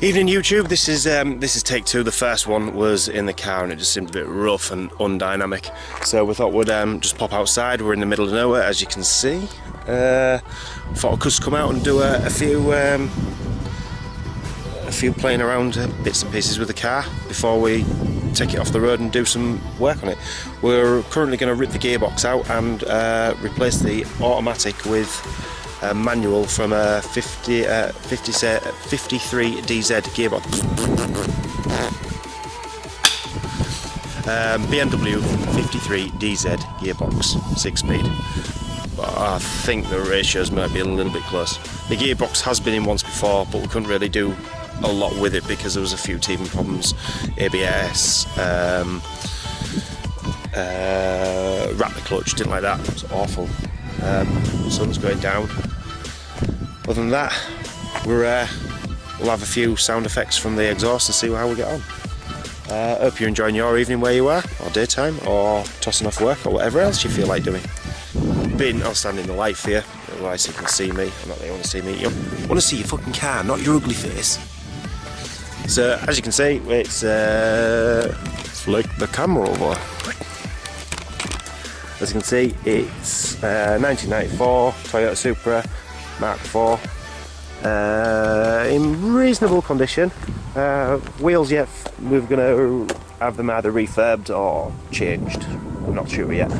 Evening YouTube, this is take two. The first one was in the car and it just seemed a bit rough and undynamic. So we thought we'd just pop outside. We're in the middle of nowhere, as you can see. Thought I'd just come out and do a few playing around bits and pieces with the car before we take it off the road and do some work on it. We're currently going to rip the gearbox out and replace the automatic with manual from a 53DZ gearbox. BMW 53DZ gearbox, 6-speed. But I think the ratios might be a little bit close. The gearbox has been in once before, but we couldn't really do a lot with it because there was a few teething problems. ABS, wrap the clutch, didn't like that, it was awful. Sun's going down. Other than that, we'll have a few sound effects from the exhaust and see how we get on. Hope you're enjoying your evening where you are, or daytime, or tossing off work, or whatever else you feel like doing. I'll stand in the light for you, otherwise you can see me. I'm not that you want to see me. You want to see your fucking car, not your ugly face. So, as you can see, it's flick the camera over. As you can see, it's 1994 Toyota Supra Mark IV, in reasonable condition. Wheels yet, we're going to have them either refurbed or changed. I'm not sure yet.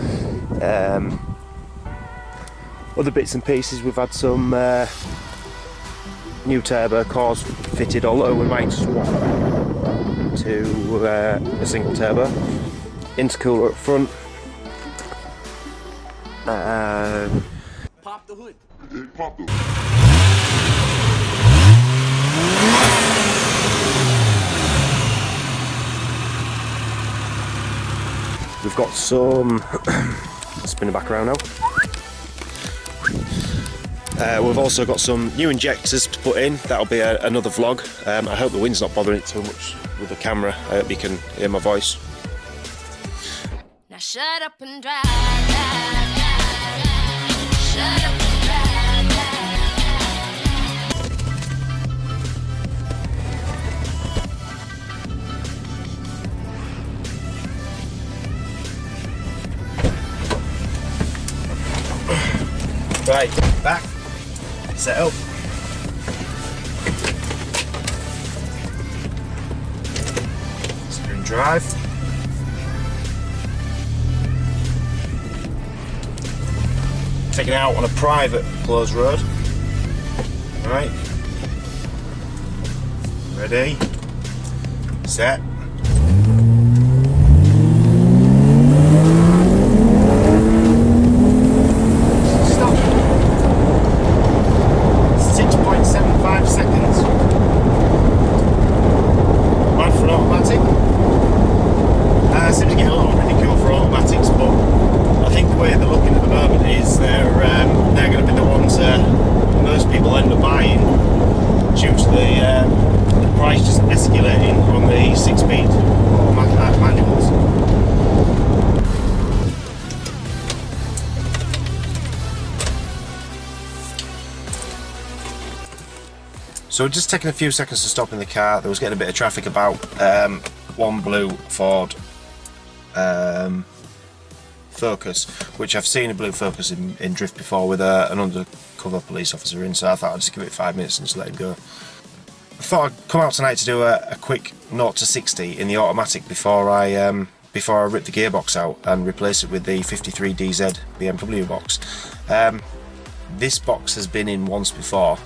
Other bits and pieces, we've had some new turbo cores fitted, although we might swap to a single turbo. Intercooler up front. Pop the hood. Pop the hood. We've got some spinning back around now. We've also got some new injectors to put in. That'll be another vlog. I hope the wind's not bothering it too much with the camera. I hope you can hear my voice. Now shut up and drive, drive, drive, drive. Shut up and drive, Right, back, set up. Steering drive. Taking it out on a private closed road. Right. Ready. Set. Stop. 6.75 seconds. Right for an automatic. Seems to get a little ridicule for automatics, but I think the way they're looking at the moment is they're going to be the ones most people end up buying due to the price just escalating on the 6-speed manuals. So we're just taking a few seconds to stop in the car. There was getting a bit of traffic about. One blue Ford Focus, which I've seen a blue Focus in drift before with an undercover police officer in, so I thought I'd just give it 5 minutes and just let him go. I thought I'd come out tonight to do a quick 0-60 in the automatic before I rip the gearbox out and replace it with the 53DZ BMW box. This box has been in once before,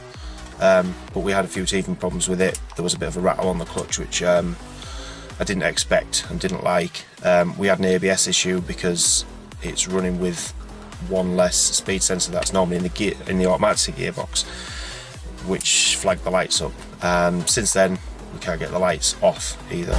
but we had a few teething problems with it. There was a bit of a rattle on the clutch, which I didn't expect and didn't like. We had an ABS issue because it's running with one less speed sensor that's normally in the automatic gearbox, which flagged the lights up. Since then, we can't get the lights off either.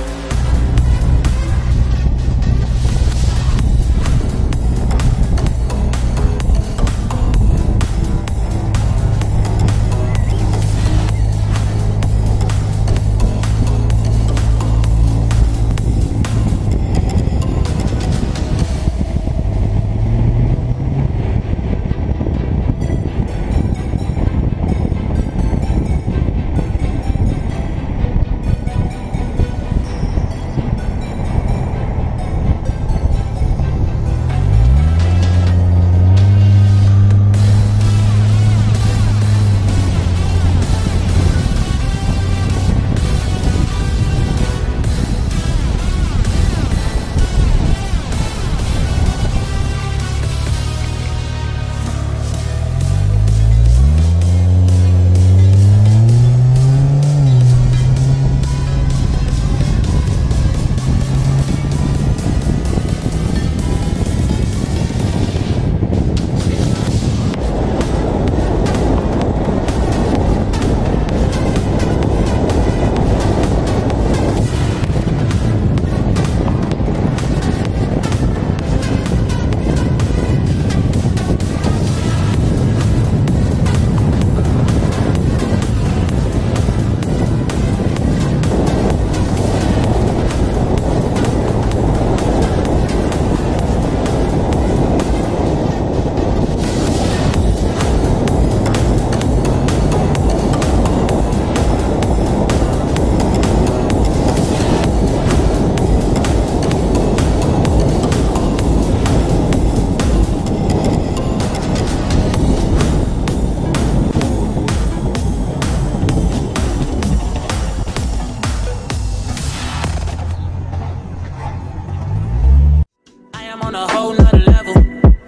on a whole nother level.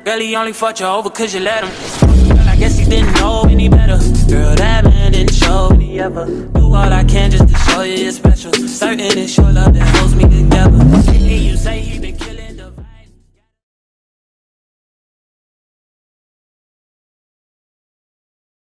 Girl, he only fucked you over cause you let him. Girl, I guess he didn't know any better. Girl, that man didn't show me ever. Do all I can just to show you you're special. Certain it's your love that holds me together. You say